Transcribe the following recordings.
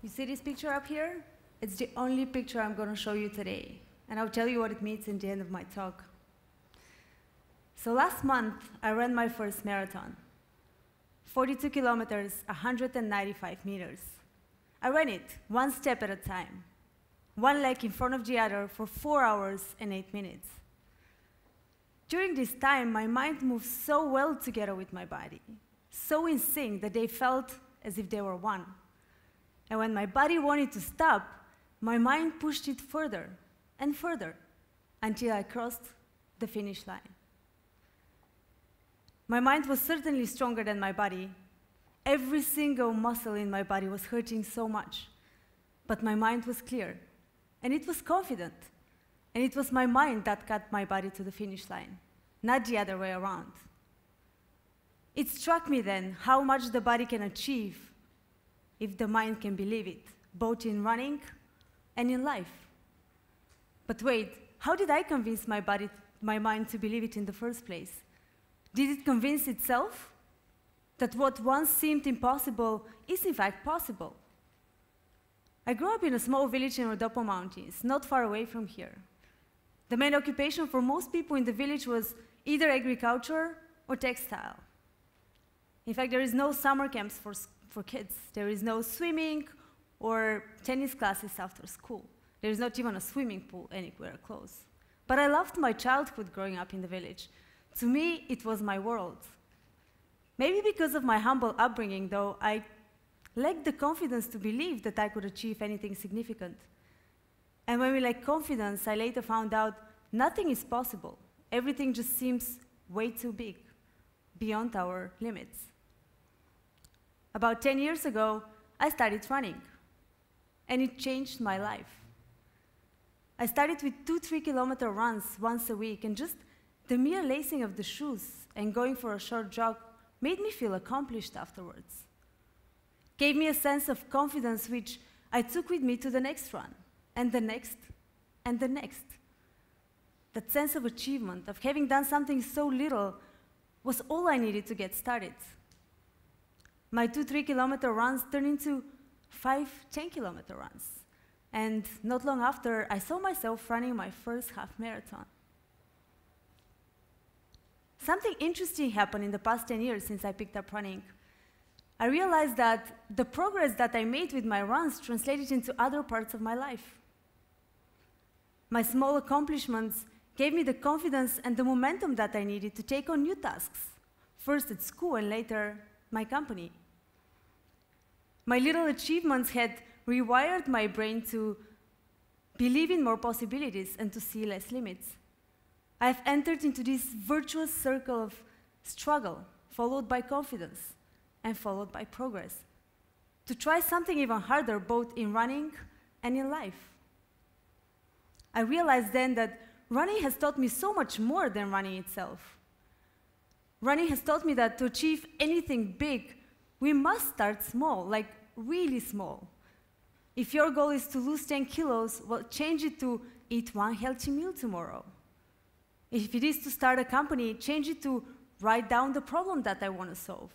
You see this picture up here? It's the only picture I'm going to show you today, and I'll tell you what it means in the end of my talk. So last month, I ran my first marathon. 42 kilometers, 195 meters. I ran it one step at a time, one leg in front of the other for 4 hours and 8 minutes. During this time, my mind moved so well together with my body, so in sync that they felt as if they were one. And when my body wanted to stop, my mind pushed it further and further until I crossed the finish line. My mind was certainly stronger than my body. Every single muscle in my body was hurting so much. But my mind was clear, and it was confident. And it was my mind that got my body to the finish line, not the other way around. It struck me then how much the body can achieve if the mind can believe it, both in running and in life. But wait, how did I convince my mind to believe it in the first place? Did it convince itself that what once seemed impossible is in fact possible? I grew up in a small village in Rhodope Mountains, not far away from here. The main occupation for most people in the village was either agriculture or textile. In fact, there is no summer camps for kids. There is no swimming or tennis classes after school. There is not even a swimming pool anywhere close. But I loved my childhood growing up in the village. To me, it was my world. Maybe because of my humble upbringing, though, I lacked the confidence to believe that I could achieve anything significant. And when we lack confidence, I later found out nothing is possible. Everything just seems way too big, beyond our limits. About 10 years ago, I started running, and it changed my life. I started with 2-3 kilometer runs once a week, and just the mere lacing of the shoes and going for a short jog made me feel accomplished afterwards. Gave me a sense of confidence which I took with me to the next run, and the next, and the next. That sense of achievement, of having done something so little, was all I needed to get started. My 2-3 kilometer runs turned into 5-10 kilometer runs. And not long after, I saw myself running my first half marathon. Something interesting happened in the past 10 years since I picked up running. I realized that the progress that I made with my runs translated into other parts of my life. My small accomplishments gave me the confidence and the momentum that I needed to take on new tasks, first at school and later my company. My little achievements had rewired my brain to believe in more possibilities and to see less limits. I've entered into this virtuous circle of struggle, followed by confidence, and followed by progress, to try something even harder, both in running and in life. I realized then that running has taught me so much more than running itself. Running has taught me that to achieve anything big, we must start small, like really small. If your goal is to lose 10 kilos, well, change it to eat one healthy meal tomorrow. If it is to start a company, change it to write down the problem that I want to solve.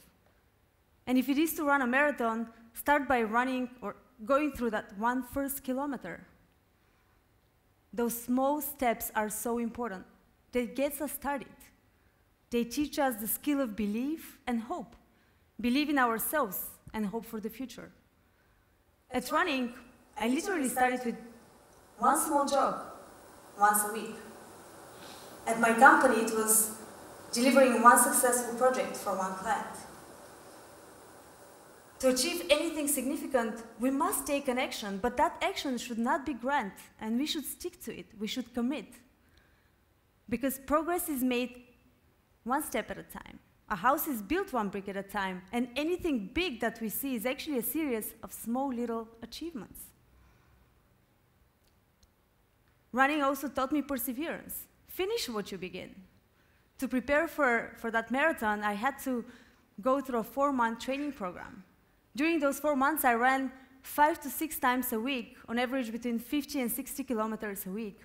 And if it is to run a marathon, start by running or going through that one first kilometer. Those small steps are so important. They get us started. They teach us the skill of belief and hope. Believe in ourselves and hope for the future. At running, I literally started with one small jog once a week. At my company, it was delivering one successful project for one client. To achieve anything significant, we must take an action, but that action should not be grand, and we should stick to it. We should commit. Because progress is made one step at a time. A house is built one brick at a time, and anything big that we see is actually a series of small little achievements. Running also taught me perseverance. Finish what you begin. To prepare for that marathon, I had to go through a 4-month training program. During those 4 months, I ran 5 to 6 times a week, on average between 50 and 60 kilometers a week.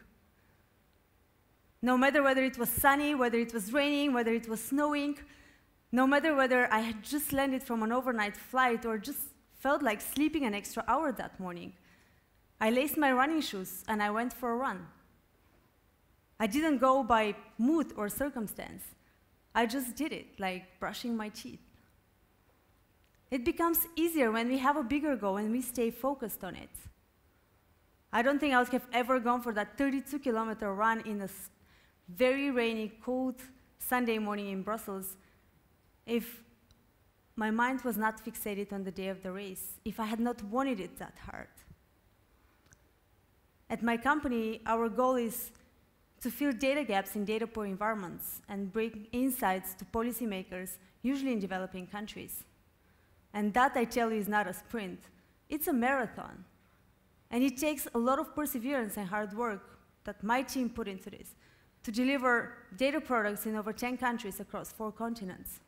No matter whether it was sunny, whether it was raining, whether it was snowing, no matter whether I had just landed from an overnight flight or just felt like sleeping an extra hour that morning. I laced my running shoes and I went for a run. I didn't go by mood or circumstance. I just did it, like brushing my teeth. It becomes easier when we have a bigger goal and we stay focused on it. I don't think I would have ever gone for that 32-kilometer run in a very rainy, cold Sunday morning in Brussels if my mind was not fixated on the day of the race, if I had not wanted it that hard. At my company, our goal is to fill data gaps in data-poor environments and bring insights to policymakers, usually in developing countries. And that, I tell you, is not a sprint. It's a marathon. And it takes a lot of perseverance and hard work that my team put into this to deliver data products in over 10 countries across 4 continents.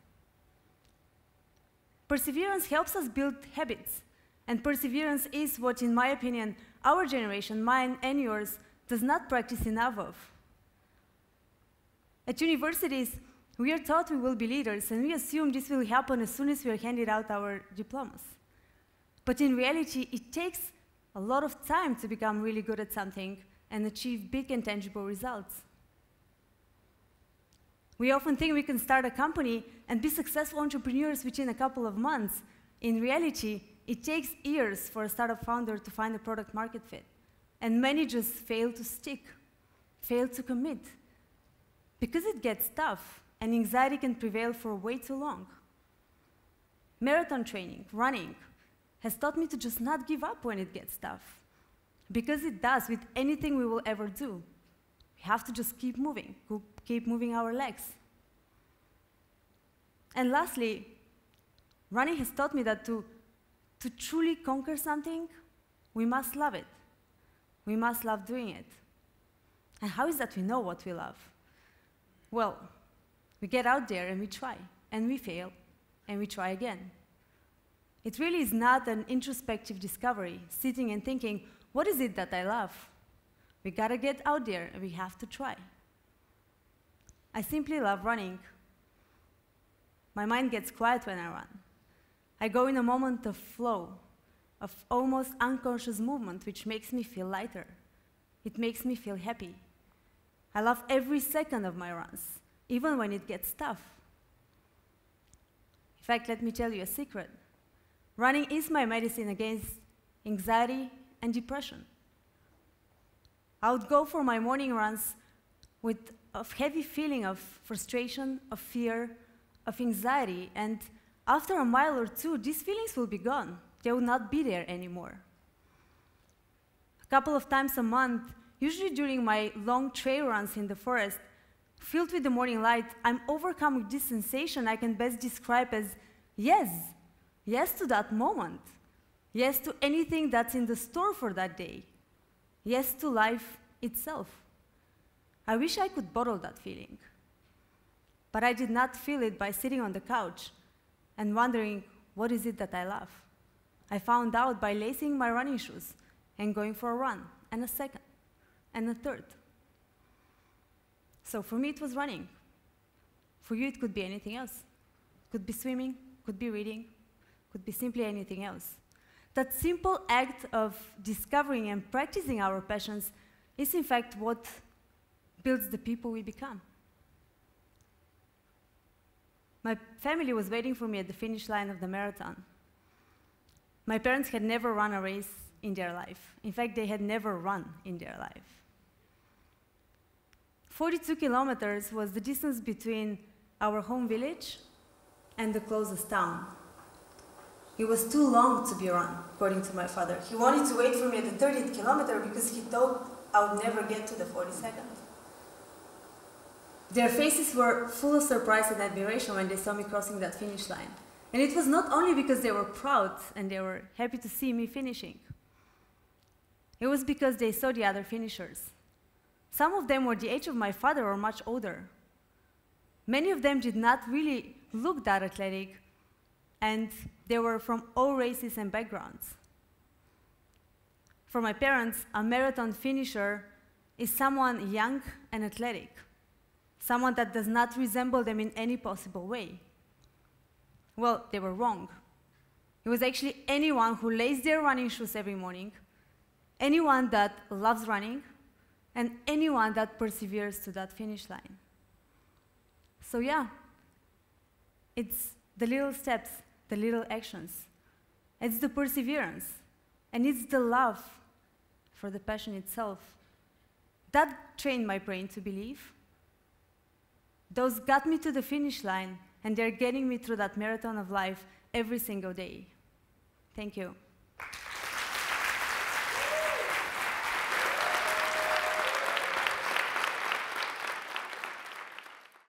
Perseverance helps us build habits. And perseverance is what, in my opinion, our generation, mine and yours, does not practice enough of. At universities, we are taught we will be leaders, and we assume this will happen as soon as we are handed out our diplomas. But in reality, it takes a lot of time to become really good at something and achieve big and tangible results. We often think we can start a company and be successful entrepreneurs within a couple of months. In reality, it takes years for a startup founder to find a product market fit. And many just fail to stick, fail to commit. Because it gets tough, and anxiety can prevail for way too long. Marathon training, running, has taught me to just not give up when it gets tough. Because it does with anything we will ever do. We have to just keep moving our legs. And lastly, running has taught me that to truly conquer something, we must love it. We must love doing it. And how is that we know what we love? Well, we get out there and we try, and we fail, and we try again. It really is not an introspective discovery, sitting and thinking, what is it that I love? We gotta get out there and we have to try. I simply love running. My mind gets quiet when I run. I go in a moment of flow, of almost unconscious movement, which makes me feel lighter. It makes me feel happy. I love every second of my runs, even when it gets tough. In fact, let me tell you a secret. Running is my medicine against anxiety and depression. I would go for my morning runs with a heavy feeling of frustration, of fear, of anxiety, and after a mile or two, these feelings will be gone. They will not be there anymore. A couple of times a month, usually during my long trail runs in the forest, filled with the morning light, I'm overcome with this sensation I can best describe as yes. Yes to that moment. Yes to anything that's in the store for that day. Yes to life itself. I wish I could bottle that feeling. But I did not feel it by sitting on the couch and wondering, what is it that I love? I found out by lacing my running shoes and going for a run, and a second, and a third. So for me, it was running. For you, it could be anything else. It could be swimming, could be reading, could be simply anything else. That simple act of discovering and practicing our passions is, in fact, what builds the people we become. My family was waiting for me at the finish line of the marathon. My parents had never run a race in their life. In fact, they had never run in their life. 42 kilometers was the distance between our home village and the closest town. It was too long to be run, according to my father. He wanted to wait for me at the 30th kilometer because he thought I would never get to the 42nd. Their faces were full of surprise and admiration when they saw me crossing that finish line. And it was not only because they were proud and they were happy to see me finishing. It was because they saw the other finishers. Some of them were the age of my father or much older. Many of them did not really look that athletic, and they were from all races and backgrounds. For my parents, a marathon finisher is someone young and athletic, someone that does not resemble them in any possible way. Well, they were wrong. It was actually anyone who lays their running shoes every morning, anyone that loves running, and anyone that perseveres to that finish line. So yeah, it's the little steps, the little actions. It's the perseverance, and it's the love for the passion itself. That trained my brain to believe. Those got me to the finish line, and they're getting me through that marathon of life every single day. Thank you.